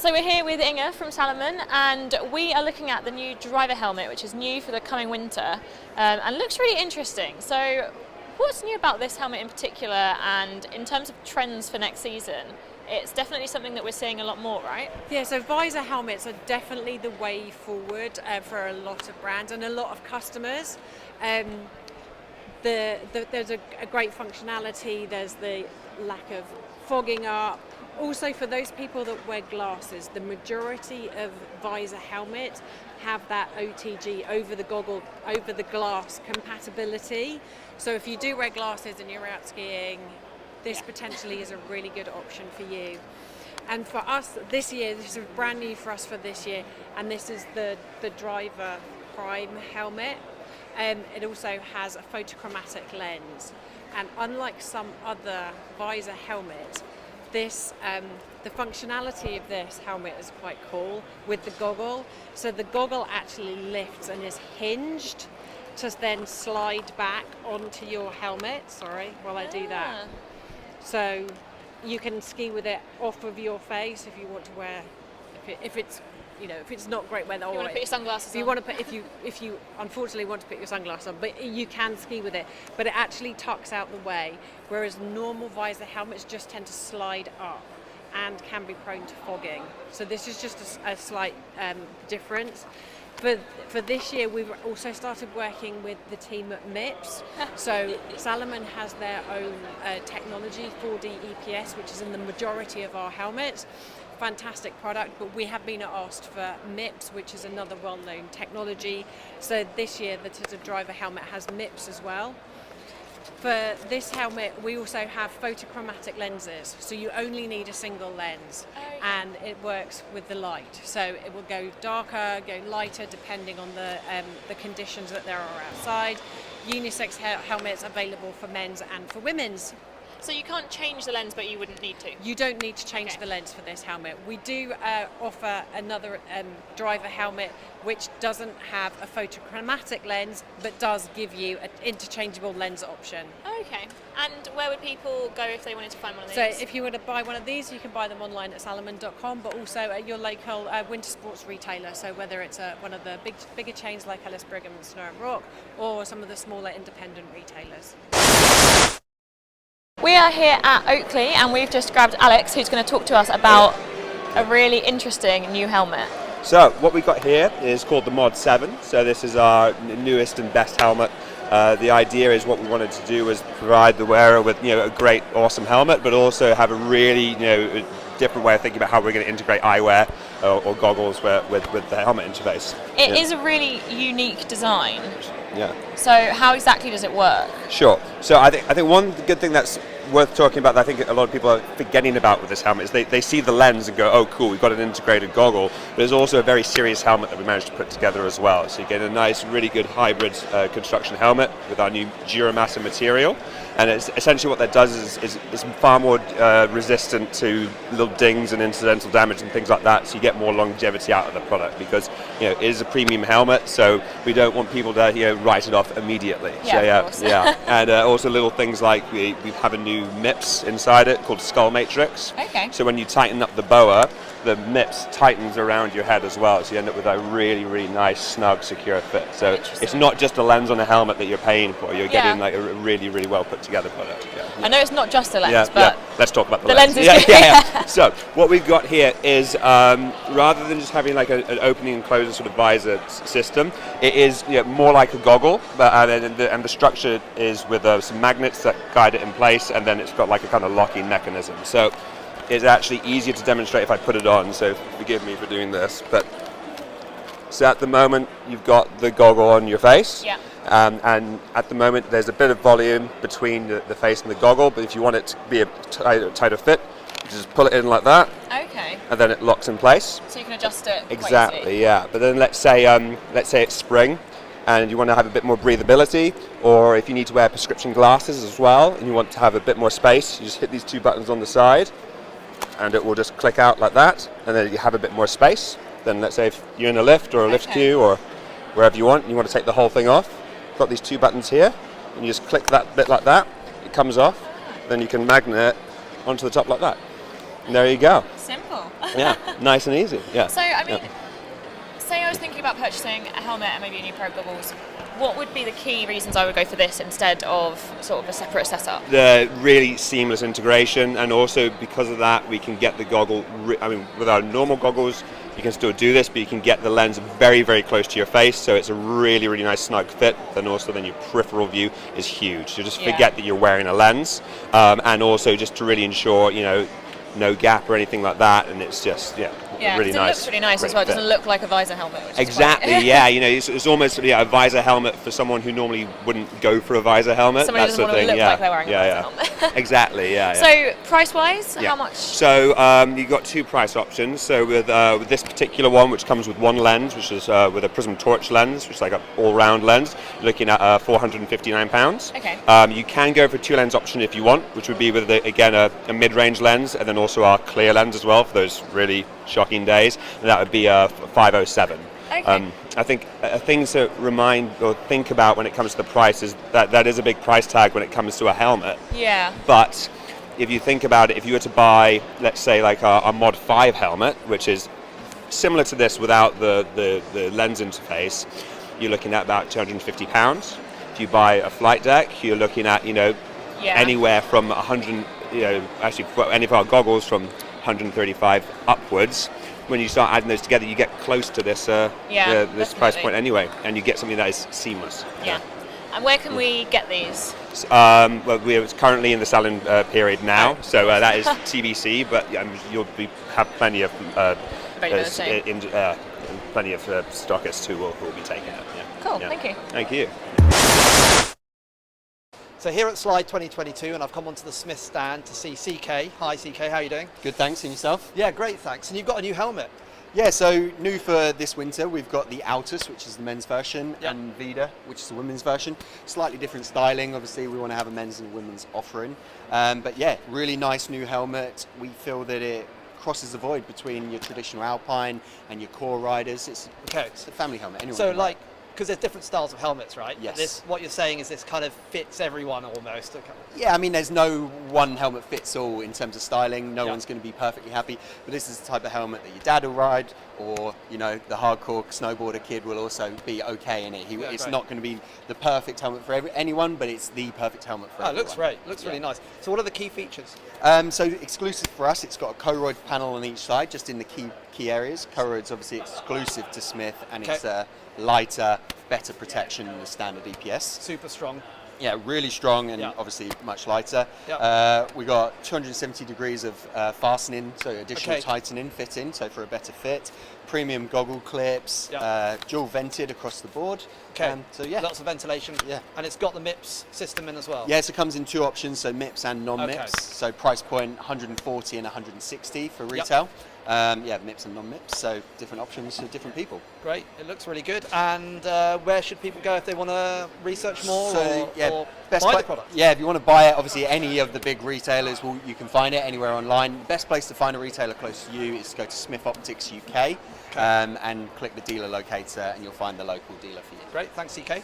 So we're here with Inga from Salomon, and we are looking at the new driver helmet, which is new for the coming winter, and looks really interesting. So what's new about this helmet in particular, and in terms of trends for next season? It's definitely something that we're seeing a lot more, right? Yeah, so visor helmets are definitely the way forward for a lot of brands and a lot of customers. There's a great functionality, there's the lack of fogging up. Also, for those people that wear glasses, the majority of visor helmets have that OTG, over the goggle, over the glass compatibility. So if you do wear glasses and you're out skiing, this potentially is a really good option for you. And for us this year, this is brand new for us for this year, and this is the Driver Prime helmet. It also has a photochromatic lens, and unlike some other visor helmets, this the functionality of this helmet is quite cool with the goggle. So the goggle actually lifts and is hinged to then slide back onto your helmet. Sorry, while I do that. So you can ski with it off of your face if you want to wear, if it's not great weather. You want to put your sunglasses on. You want to put, if you unfortunately want to put your sunglasses on, but you can ski with it. But it actually tucks out the way, whereas normal visor helmets just tend to slide up and can be prone to fogging. So this is just a slight difference. For this year, we've also started working with the team at MIPS. So Salomon has their own technology, 4D EPS, which is in the majority of our helmets. Fantastic product, but we have been asked for MIPS, which is another well-known technology. So this year, the driver helmet has MIPS as well. For this helmet, we also have photochromatic lenses, so you only need a single lens, and it works with the light. So it will go darker, go lighter, depending on the conditions that there are outside. Unisex helmets available for men's and for women's. So you can't change the lens, but you wouldn't need to? You don't need to change the lens for this helmet. We do offer another driver helmet which doesn't have a photochromatic lens, but does give you an interchangeable lens option. Okay. And where would people go if they wanted to find one of these? So if you were to buy one of these, you can buy them online at salomon.com, but also at your local winter sports retailer. So whether it's one of the bigger chains like Ellis Brigham and Snow and Rock, or some of the smaller independent retailers. We are here at Oakley, and we've just grabbed Alex, who's going to talk to us about a really interesting new helmet. So what we've got here is called the MOD7. So this is our newest and best helmet. The idea is what we wanted to do was provide the wearer with a great, awesome helmet, but also have a really different way of thinking about how we're going to integrate eyewear or goggles with the helmet interface. It is a really unique design. Yeah. So how exactly does it work? Sure. So I think one good thing that's worth talking about that I think a lot of people are forgetting about with this helmet is they see the lens and go, oh cool, we've got an integrated goggle, but there's also a very serious helmet that we managed to put together as well. So you get a nice, really good hybrid construction helmet with our new Duramaster material, and it's essentially what that does is far more resistant to little dings and incidental damage and things like that, so you get more longevity out of the product, because it is a premium helmet, so we don't want people to write it off immediately. Yeah, so and also little things like we have a new MIPS inside it called Skull Matrix. Okay. So when you tighten up the boa, the MIPS tightens around your head as well, so you end up with a really, really nice, snug, secure fit. So it's not just a lens on a helmet that you're paying for, you're getting like a really, really well put together product. Yeah. I know it's not just a lens, but let's talk about the lens. Lens. So what we've got here is rather than just having like an opening and closing sort of visor system, it is more like a goggle, but and the structure is with some magnets that guide it in place, and then it's got like a kind of locking mechanism. So it's actually easier to demonstrate if I put it on, so forgive me for doing this. But so at the moment you've got the goggle on your face, and at the moment there's a bit of volume between the face and the goggle, but if you want it to be a tighter fit, you just pull it in like that. Okay. And then it locks in place. So you can adjust it Exactly, quite easily. yeah. But then let's say it's spring, and you want to have a bit more breathability, or if you need to wear prescription glasses as well, and you want to have a bit more space, you just hit these two buttons on the side, and it will just click out like that, and then you have a bit more space. Then let's say if you're in a lift or a lift queue or wherever you want, and you want to take the whole thing off, you've got these two buttons here, and you just click that bit like that, it comes off, then you can magnet it onto the top like that. And there you go. Simple. Cool. Yeah, nice and easy. Yeah. So, I mean, yeah. say I was thinking about purchasing a helmet and maybe a new pair of goggles, what would be the key reasons I would go for this instead of sort of a separate setup? The really seamless integration, and also because of that, we can get the goggle. I mean, with our normal goggles, you can still do this, but you can get the lens very, very close to your face, so it's a really, really nice snug fit. Then also, then your peripheral view is huge. You just forget that you're wearing a lens, and also just to really ensure, no gap or anything like that, and it's just really it nice. looks really nice as well. It doesn't look like a visor helmet. Which Exactly, is yeah. It's almost a visor helmet for someone who normally wouldn't go for a visor helmet. Someone who doesn't want to look like they're wearing a visor helmet. Exactly, yeah. So price-wise, how much? So you've got two price options. So with this particular one, which comes with one lens, which is with a prism torch lens, which is like an all-round lens, you're looking at £459. Okay. You can go for a two-lens option if you want, which would be with again a mid-range lens, and then also our clear lens as well for those really shocking days, and that would be $507. Okay. I think things to remind or think about when it comes to the price is that is a big price tag when it comes to a helmet. Yeah. But if you think about it, if you were to buy, let's say, like a Mod 5 helmet, which is similar to this without the lens interface, you're looking at about £250. If you buy a flight deck, you're looking at anywhere from 100. Actually, for any of our goggles from 135 upwards. When you start adding those together, you get close to this this price point anyway, and you get something that is seamless. Yeah. And where can we get these? Well, we're currently in the selling period now, so that is TBC. But you'll have plenty of plenty of stockists who will be taking it. Yeah. Cool. Yeah. Thank you. Thank you. So here at Slide 2022, and I've come onto the Smith stand to see CK. Hi CK, how are you doing? Good, thanks. And yourself? Yeah, great, thanks. And you've got a new helmet. Yeah, so new for this winter, we've got the Altus, which is the men's version, Yep. and VIDA, which is the women's version. Slightly different styling, obviously we want to have a men's and a women's offering. But yeah, really nice new helmet. We feel that it crosses the void between your traditional alpine and your core riders. It's a family helmet. Anyone So can wear it. because there's different styles of helmets, right? Yes. What you're saying is this kind of fits everyone almost. Okay. Yeah, I mean, there's no one helmet fits all in terms of styling. No Yeah. one's going to be perfectly happy. But this is the type of helmet that your dad will ride, or the hardcore snowboarder kid will also be okay in it. It's great. not going to be the perfect helmet for anyone, but it's the perfect helmet for Oh, it everyone. looks great. Looks really nice. So what are the key features? So exclusive for us, it's got a Coroid panel on each side, just in the key areas. Coroid's obviously exclusive to Smith, and it's lighter, better protection than the standard EPS. Super strong. Yeah, really strong and Yeah. obviously much lighter. Yeah. We got 270 degrees of fastening, so additional Okay. tightening fitting, so for a better fit. Premium goggle clips, Yeah. dual vented across the board. Okay. So yeah. Lots of ventilation. Yeah. And it's got the MIPS system in as well. Yeah, so it comes in two options, so MIPS and non-MIPS. Okay. So price point 140 and 160 for retail. MIPS and non-MIPS, so different options for different people. Great. It looks really good. And where should people go if they want to research more or buy the product? Yeah, if you want to buy it, obviously any of the big retailers, you can find it anywhere online. Best place to find a retailer close to you is to go to Smith Optics UK and click the dealer locator, and you'll find the local dealer for you. Great. Thanks, CK.